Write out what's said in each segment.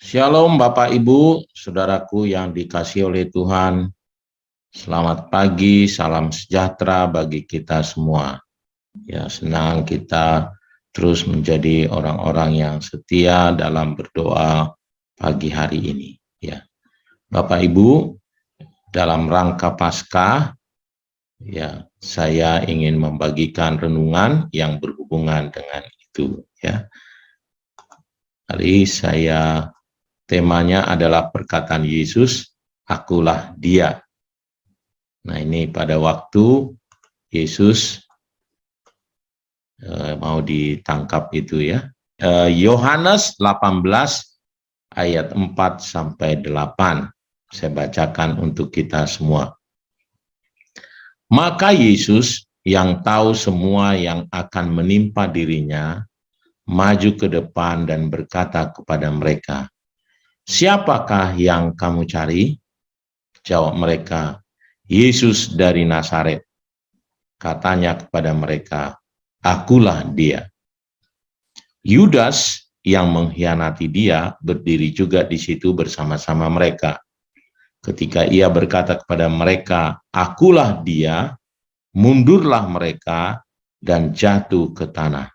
Shalom Bapak Ibu, saudaraku yang dikasihi oleh Tuhan. Selamat pagi, salam sejahtera bagi kita semua. Ya, senang kita terus menjadi orang-orang yang setia dalam berdoa pagi hari ini. Ya, Bapak Ibu, dalam rangka Paskah, ya, saya ingin membagikan renungan yang berhubungan dengan itu. Ya, hari temanya adalah perkataan Yesus, akulah dia. Nah, ini pada waktu Yesus mau ditangkap itu ya. Yohanes 18 ayat 4 sampai 8. Saya bacakan untuk kita semua. Maka Yesus yang tahu semua yang akan menimpa dirinya, maju ke depan dan berkata kepada mereka, "Siapakah yang kamu cari?" Jawab mereka, "Yesus dari Nazaret." Katanya kepada mereka, "Akulah dia." Yudas yang mengkhianati dia berdiri juga di situ bersama-sama mereka. Ketika ia berkata kepada mereka, "Akulah dia," mundurlah mereka dan jatuh ke tanah.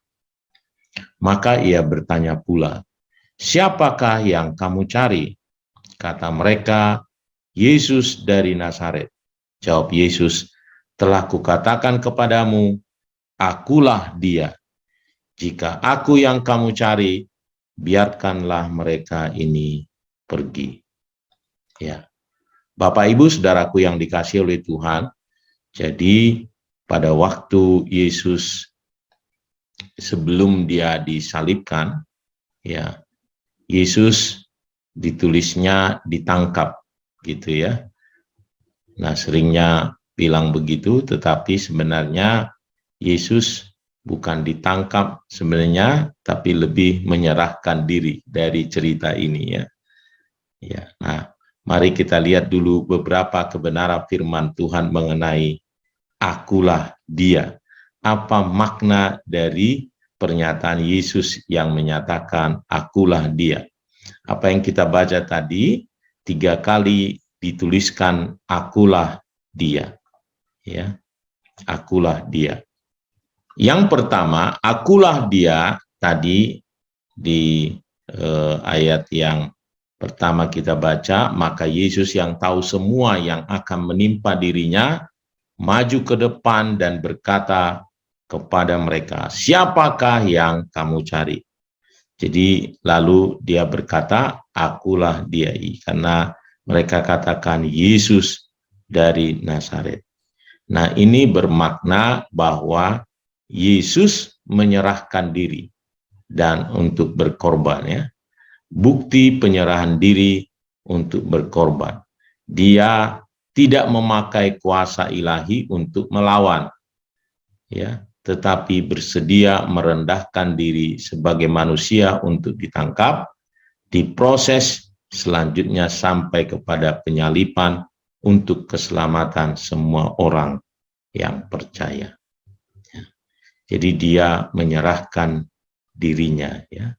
Maka ia bertanya pula, "Siapakah yang kamu cari?" Kata mereka, "Yesus dari Nazaret." Jawab Yesus, "Telah kukatakan kepadamu, akulah dia. Jika aku yang kamu cari, biarkanlah mereka ini pergi." Ya, Bapak Ibu saudaraku yang dikasihi oleh Tuhan, jadi pada waktu Yesus sebelum dia disalibkan, ya, Yesus ditulisnya ditangkap gitu ya. Nah, seringnya bilang begitu, tetapi sebenarnya Yesus bukan ditangkap sebenarnya, tapi lebih menyerahkan diri dari cerita ini ya. Ya, nah, mari kita lihat dulu beberapa kebenaran firman Tuhan mengenai akulah dia. Apa makna dari pernyataan Yesus yang menyatakan akulah dia? Apa yang kita baca tadi, 3 kali dituliskan akulah dia. Ya, akulah dia. Yang pertama, akulah dia tadi di ayat yang pertama kita baca, maka Yesus yang tahu semua yang akan menimpa dirinya, maju ke depan dan berkata kepada mereka, "Siapakah yang kamu cari?" Jadi lalu dia berkata, "Akulah dia," karena mereka katakan Yesus dari Nazaret. Nah, ini bermakna bahwa Yesus menyerahkan diri dan untuk berkorban ya. Bukti penyerahan diri untuk berkorban. Dia tidak memakai kuasa ilahi untuk melawan ya, tetapi bersedia merendahkan diri sebagai manusia untuk ditangkap, diproses selanjutnya sampai kepada penyaliban untuk keselamatan semua orang yang percaya. Jadi dia menyerahkan dirinya ya.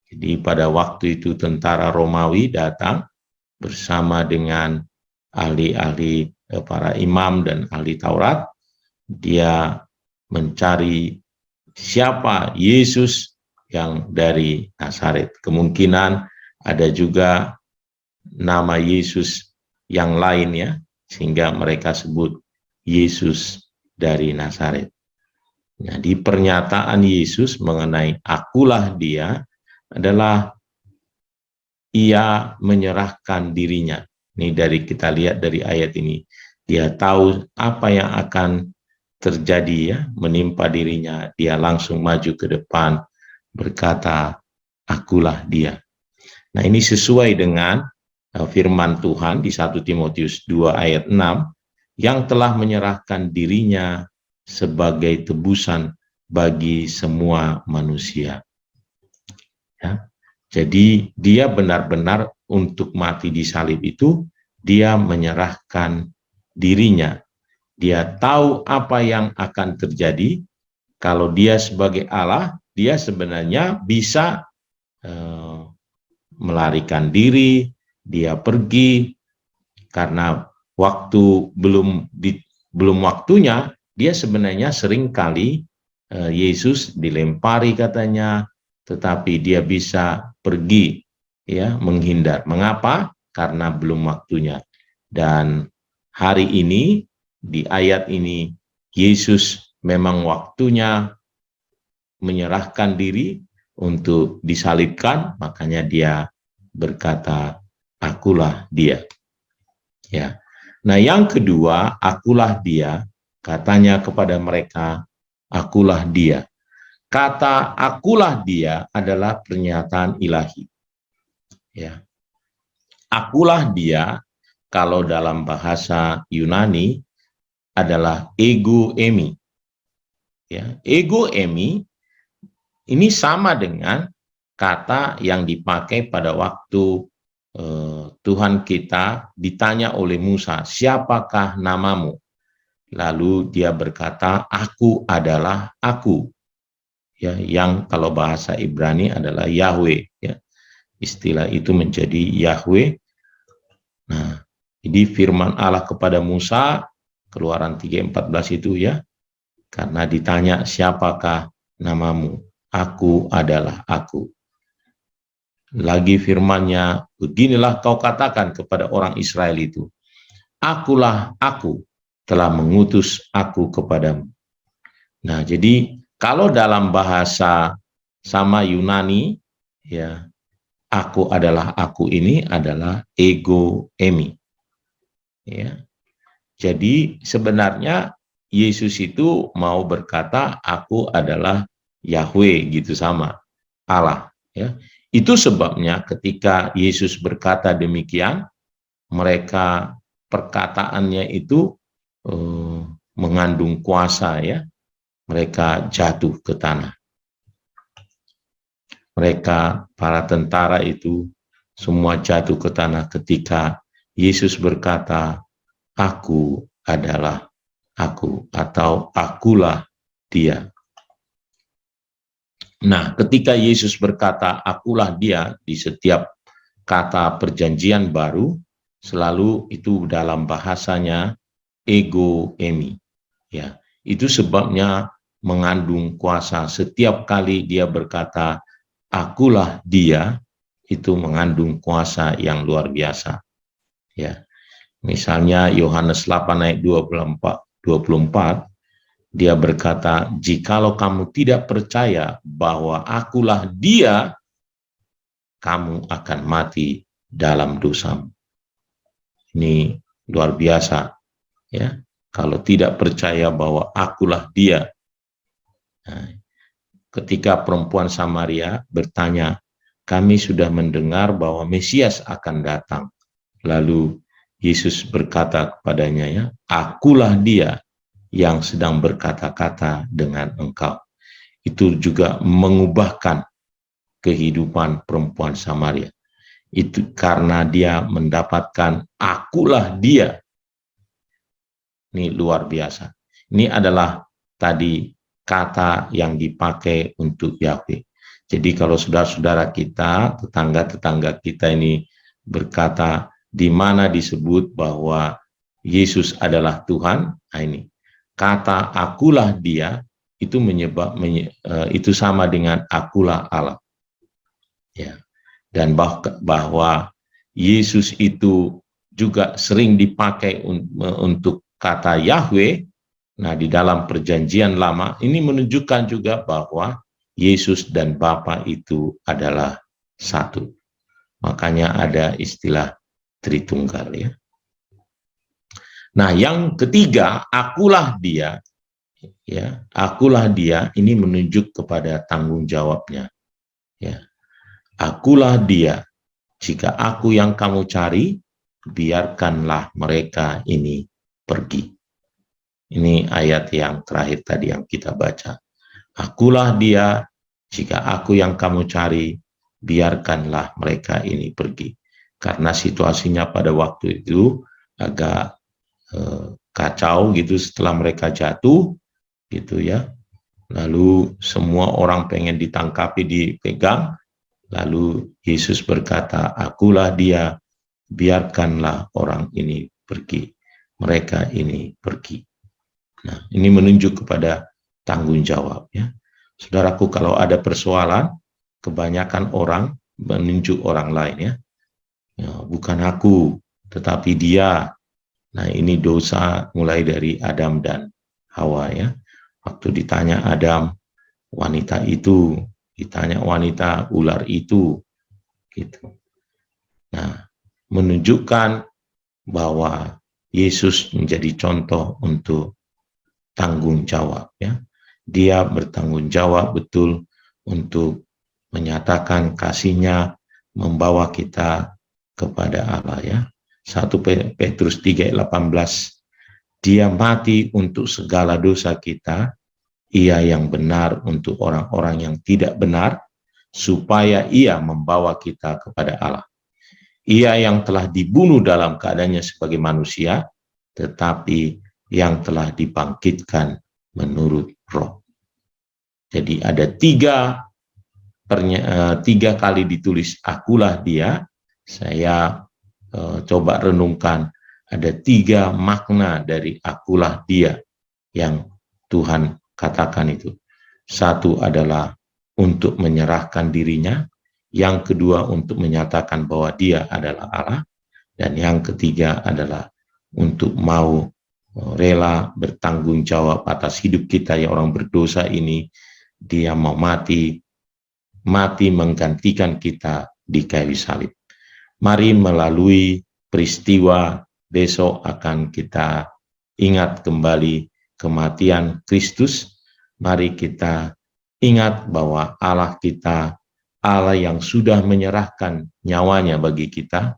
Jadi pada waktu itu tentara Romawi datang bersama dengan ahli-ahli para imam dan ahli Taurat. Dia mencari siapa Yesus yang dari Nazaret. Kemungkinan ada juga nama Yesus yang lain ya, sehingga mereka sebut Yesus dari Nazaret. Nah, di pernyataan Yesus mengenai akulah dia adalah ia menyerahkan dirinya. Ini dari kita lihat dari ayat ini. Dia tahu apa yang akan terjadi ya, menimpa dirinya. Dia langsung maju ke depan berkata, "Akulah dia." Nah, ini sesuai dengan firman Tuhan di 1 Timotius 2 ayat 6 yang telah menyerahkan dirinya sebagai tebusan bagi semua manusia. Ya. Jadi dia benar-benar untuk mati di salib itu, dia menyerahkan dirinya. Dia tahu apa yang akan terjadi. Kalau dia sebagai Allah, dia sebenarnya bisa melarikan diri, dia pergi karena waktu belum waktunya. Dia sebenarnya sering kali Yesus dilempari katanya, tetapi dia bisa pergi, ya, menghindar. Mengapa? Karena belum waktunya. Dan hari ini di ayat ini Yesus memang waktunya menyerahkan diri untuk disalibkan, makanya dia berkata, akulah dia. Ya. Nah, yang kedua, akulah dia, katanya kepada mereka, akulah dia. Kata akulah dia adalah pernyataan ilahi. Ya. Akulah dia, kalau dalam bahasa Yunani adalah ego emi. Ya. Ego emi ini sama dengan kata yang dipakai pada waktu Tuhan kita ditanya oleh Musa, siapakah namamu? Lalu dia berkata, aku adalah aku. Ya, yang kalau bahasa Ibrani adalah Yahweh. Ya. Istilah itu menjadi Yahweh. Nah, jadi firman Allah kepada Musa, Keluaran 3:14 itu, ya, karena ditanya siapakah namamu? Aku adalah aku. Lagi firman-Nya, beginilah kau katakan kepada orang Israel itu, akulah aku, telah mengutus aku kepadamu. Nah, jadi kalau dalam bahasa sama Yunani, ya, aku adalah aku ini adalah ego emi. Ya. Jadi sebenarnya Yesus itu mau berkata, aku adalah Yahweh, gitu, sama Allah. Ya. Itu sebabnya ketika Yesus berkata demikian, mereka perkataannya itu mengandung kuasa, ya. Mereka jatuh ke tanah. Mereka, para tentara itu, semua jatuh ke tanah ketika Yesus berkata, aku adalah aku, atau akulah dia. Nah, ketika Yesus berkata, akulah dia, di setiap kata perjanjian baru, selalu itu dalam bahasanya ego emi. Ya, itu sebabnya mengandung kuasa. Setiap kali dia berkata, akulah dia, itu mengandung kuasa yang luar biasa. Ya, misalnya Yohanes 8 ayat 24, dia berkata, jikalau kamu tidak percaya bahwa akulah dia, kamu akan mati dalam dosamu. Ini luar biasa, ya. Kalau tidak percaya bahwa akulah dia. Nah, ketika perempuan Samaria bertanya, kami sudah mendengar bahwa Mesias akan datang. Lalu Yesus berkata kepadanya, ya, akulah dia yang sedang berkata-kata dengan engkau. Itu juga mengubahkan kehidupan perempuan Samaria. Itu karena dia mendapatkan akulah dia. Ini luar biasa. Ini adalah tadi kata yang dipakai untuk Yahweh. Jadi kalau saudara-saudara kita, tetangga-tetangga kita ini berkata, di mana disebut bahwa Yesus adalah Tuhan, nah ini kata akulah dia itu itu sama dengan akulah Allah. Ya. Dan bahwa Yesus itu juga sering dipakai untuk kata Yahweh. Nah, di dalam perjanjian lama ini menunjukkan juga bahwa Yesus dan Bapa itu adalah satu. Makanya ada istilah Tritunggal, ya. Nah, yang ketiga, akulah dia, ya, akulah dia ini menunjuk kepada tanggung jawabnya, ya. Akulah dia, jika aku yang kamu cari, biarkanlah mereka ini pergi. Ini ayat yang terakhir tadi yang kita baca. Akulah dia, jika aku yang kamu cari, biarkanlah mereka ini pergi. Karena situasinya pada waktu itu agak kacau gitu setelah mereka jatuh gitu, ya. Lalu semua orang pengen ditangkapi, dipegang, Lalu Yesus berkata, "Akulah dia, biarkanlah orang ini pergi. Mereka ini pergi." Nah, ini menunjuk kepada tanggung jawab, ya. Saudaraku, kalau ada persoalan, kebanyakan orang menunjuk orang lain, ya. Ya, bukan aku, tetapi dia. Nah, ini dosa mulai dari Adam dan Hawa, ya. Waktu ditanya Adam, wanita itu, ditanya wanita, ular itu, gitu. Nah, menunjukkan bahwa Yesus menjadi contoh untuk tanggung jawab, ya. Dia bertanggung jawab betul untuk menyatakan kasih-Nya, membawa kita kepada Allah, ya. 1 Petrus 3:18, dia mati untuk segala dosa kita, ia yang benar untuk orang-orang yang tidak benar, supaya ia membawa kita kepada Allah. Ia yang telah dibunuh dalam keadaannya sebagai manusia, tetapi yang telah dibangkitkan menurut Roh. Jadi ada tiga kali ditulis akulah dia. Saya coba renungkan, ada 3 makna dari akulah dia yang Tuhan katakan itu. Satu adalah untuk menyerahkan dirinya, yang kedua untuk menyatakan bahwa dia adalah Allah, dan yang ketiga adalah untuk mau rela bertanggung jawab atas hidup kita yang orang berdosa ini. Dia mau mati menggantikan kita di kayu salib. Mari melalui peristiwa besok akan kita ingat kembali kematian Kristus. Mari kita ingat bahwa Allah kita, Allah yang sudah menyerahkan nyawanya bagi kita,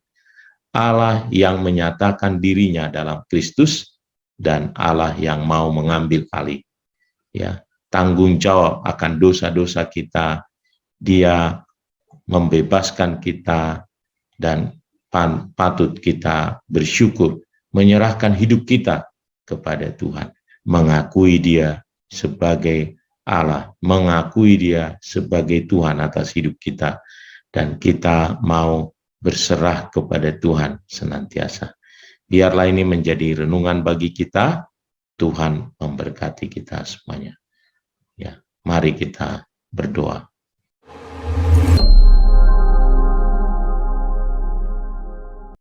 Allah yang menyatakan dirinya dalam Kristus, dan Allah yang mau mengambil alih, ya, tanggung jawab akan dosa-dosa kita. Dia membebaskan kita, dan patut kita bersyukur, menyerahkan hidup kita kepada Tuhan, mengakui dia sebagai Allah, mengakui dia sebagai Tuhan atas hidup kita, dan kita mau berserah kepada Tuhan senantiasa. Biarlah ini menjadi renungan bagi kita. Tuhan memberkati kita semuanya. Ya, mari kita berdoa.